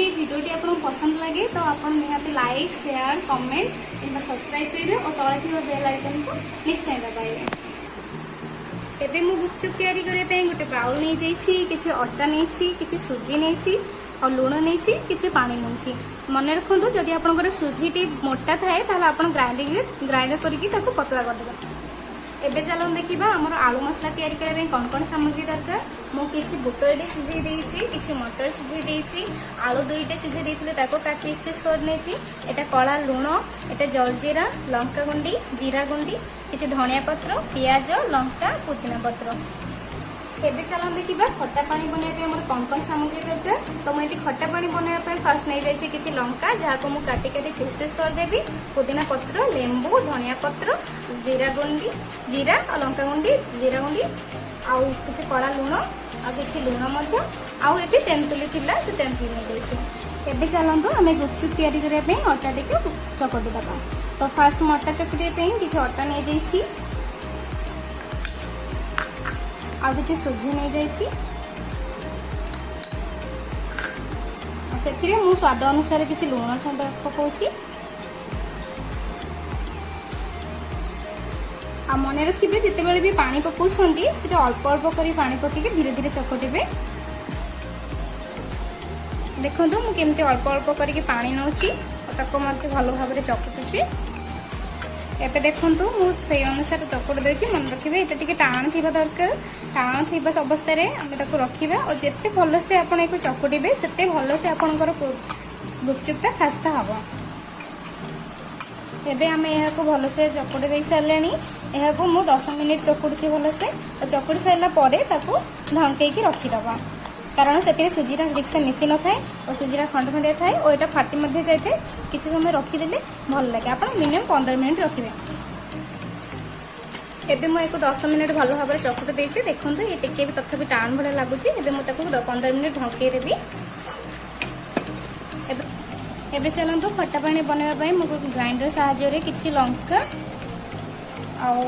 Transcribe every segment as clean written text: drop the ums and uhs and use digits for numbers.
जदि भिडियोटी आपको पसंद लगे तो आप निहाती लाइक शेयर कमेंट कि सब्सक्राइब करेंगे और तले थी बेल आइकन को निश्चय दबाइए। एबे मु गुपचुप तैयारी करने गोटे बाउल नहीं जाइए, किसी अटा नहीं, किसी सुजी नहीं और लुण नहीं, किसी पानी नहीं। मन रखु जदि आप सुजी मोटा थाए आप ग्राइंडर करके पतला करदे। एबे चलो देखा आमर आलू मसला तैयारी करने कौन कौन सामग्री दरकार। मुझे बुट ये सीझे देती, किसी मटर सीझे देती, आलू दुईटे सीझे देते काट पीस पीस कर नहीं। कला लुण, एटा जलजीरा, लंका गुंडी, जीरा गुंडी, किसी धनिया पत्र, पियाज, लंका, पुदीना पत्र। एबे चलो देखा खट्टा पानी बनाइए आम कौन कौन सामग्री दरकार। तो मुझे खट्टा पानी बनाइए फास्ट नहीं जाइए किसी लंका जहाँ को मुझे काटी काटी पीस पीस करदेवी, पुदीना पत्र, लेंबू, धनिया पत्र, जीरा गुंडी, जीरा और लंका गुंडी, जीरा गुंडी आउ किसी कला लुण आ किसी लुण आउ ये तेंतुली थिला से तेंतुली नहीं जाइए। एबे चलतु आम गुपचुप तैयारी करने अटा टी चकटी दबा। तो फास्ट मैं अटा चकटिया किसी अटा नहीं जाइए, आ किसी सुजी नहीं जाइए, से मु स्वाद अनुसार किसी लुण पकाउची। आ मन रखिए जिते भी पानी पकाउछंती से अल्प अल्प कर पानी पकईके धीरे धीरे चकटिबे। देखो मुझे अल्प अल्प करके पानी नौची और भल भाव चकटुची। एबे देखु मुझे अनुसार चकट देती। मन रखिए ये टी टाण थी दरकार, टाण थी अवस्था आम रखा और जिते भलसे आप चकटे से भलसे आपंकर गुपचुपटा खास्ता हम। एबे आम यहाँ भलसे चकटी दे सारे यहाँ को मुझे 10 मिनिट चकुड़ी भलसे और चकुड़ी सारापर ढंकई रखीदबा कारण से सुजीटा ठीक से मिसी न थाए और सुजीटा खंड खंडिया थाए और यहाँ फाटी जाए किसी समय रखीदे भल लगे। आप मिनिमम 15 मिनिट रखिए। एबे मुझे 10 मिनिट भल भाव चकुटी देती। देखो ये टिके भी तथापि टाण भाई लगुच। 15 मिनिट ढंकई देवी। एबे चलतु खट्टा पानी बनवाई मुझे ग्राइंडर साहाय्य किसी लंका आउ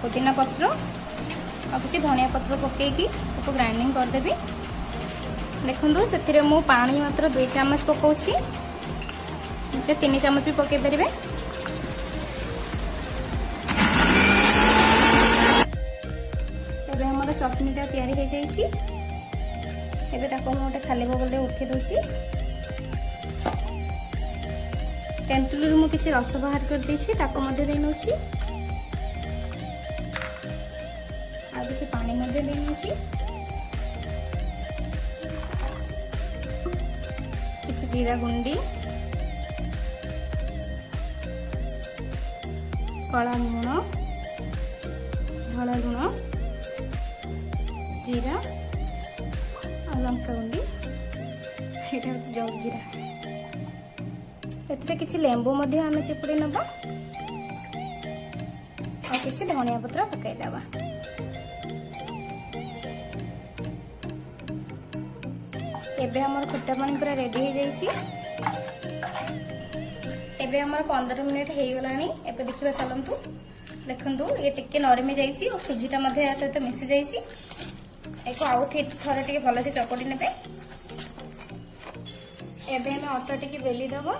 पुदीना पत्र आ किसी धनिया पत्र पकईकी ग्राइंडिंग करदेवी। देखो से मु पानी मात्र 2 चामच पकाउछि, 3 चामच भी पकई पारे। एबे हमर चटनीटा तैयारी हो जाइए। एबे गोटे खाली बगल उठे दूची। तेंतुली मु किसी रस बाहर कर देछि दे नौछि आ किसी पानी दे नौछि, किसी जीरा गुंडी, कला लुण, धला लुण, जीरा और लंका गुंडी, यहाँ हूँ जलजीरा। एथिरे किसी लेंबू आम चिपुड़ी नबा और किसी धनिया पत्र पकईदबा। एबे हमर खट्टा पानी पूरा रेडी हो जाइए। एबे हमर 15 मिनिट हो गलानी। एबे देखिबा चलंतु। देखंतु ये टिके नरमी जाइए और सुजीटा या सहित मिसी जाइए। एको आउ थरे टिके भलसे चकटी नेबे। एबे हम अटा टिके बेली दबा।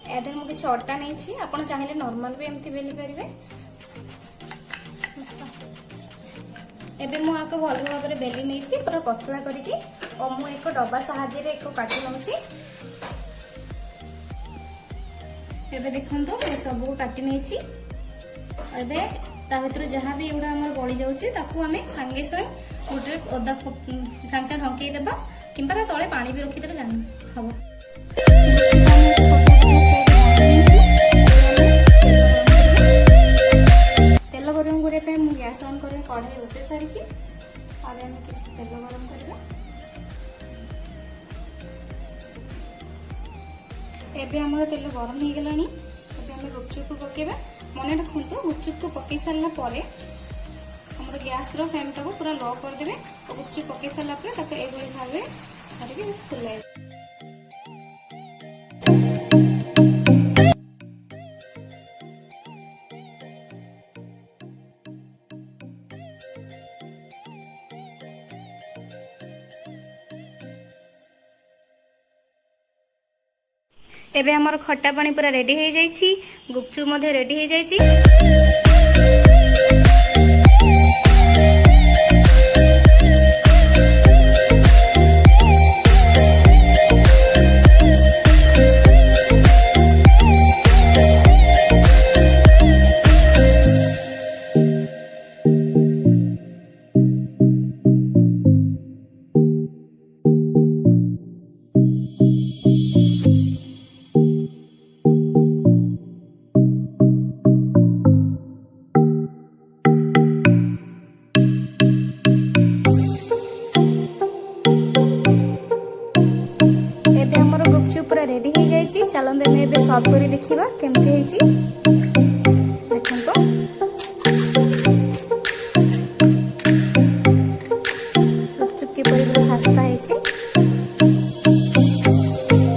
एधर मुझे किसी अटा नहीं, आप चाहिए नॉर्मल भी एमती बेली पारे। एबे मु आको भल भाव में बेली नहीं पूरा पतला करके और मु एक डब्बा साहाय्य एक काटी नौची। एबे देखंतु मैं सब को काटी नहीं। एबे ता भीतर जहाँ भी एगुड़ा आम बड़ी जाऊँगी ताकू आम सांगे सांगे गोटे ओदा सांगे सांगे ढंकई देबा किंबा तले पानी भी रखीदे जान हम। तेल गरम करने मुझे गैस ऑन कर कढ़ाई बसई सारी। किसी तेल गरम करवा। एबे हमर तेल गरम हो गलानी। एबे हम गुपचुप को पकेबा। मन रखु गुपचुप को पकई सारा पर हमर गैस रो फ्लेम टाको पूरा लो कर देबे और गुपचुप पकई सारा पर ताको एभली भाबे फुलाइबे। एबे हमर खट्टा पानी पूरा रेडी हो जाइछि, गुपचुप मध्ये रेडी हो जाइछि। गुपचुप पूरा रेडी हो जाइछि। चलंदे में एबे सर्व करी देखिबा केमती हेछि। देखंतो गुपचुप के परि पूरा खास्ता हेछि।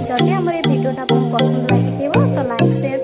जदि हमर ए वीडियोटा आपन पसंद लागिथिबो तो लाइक शेयर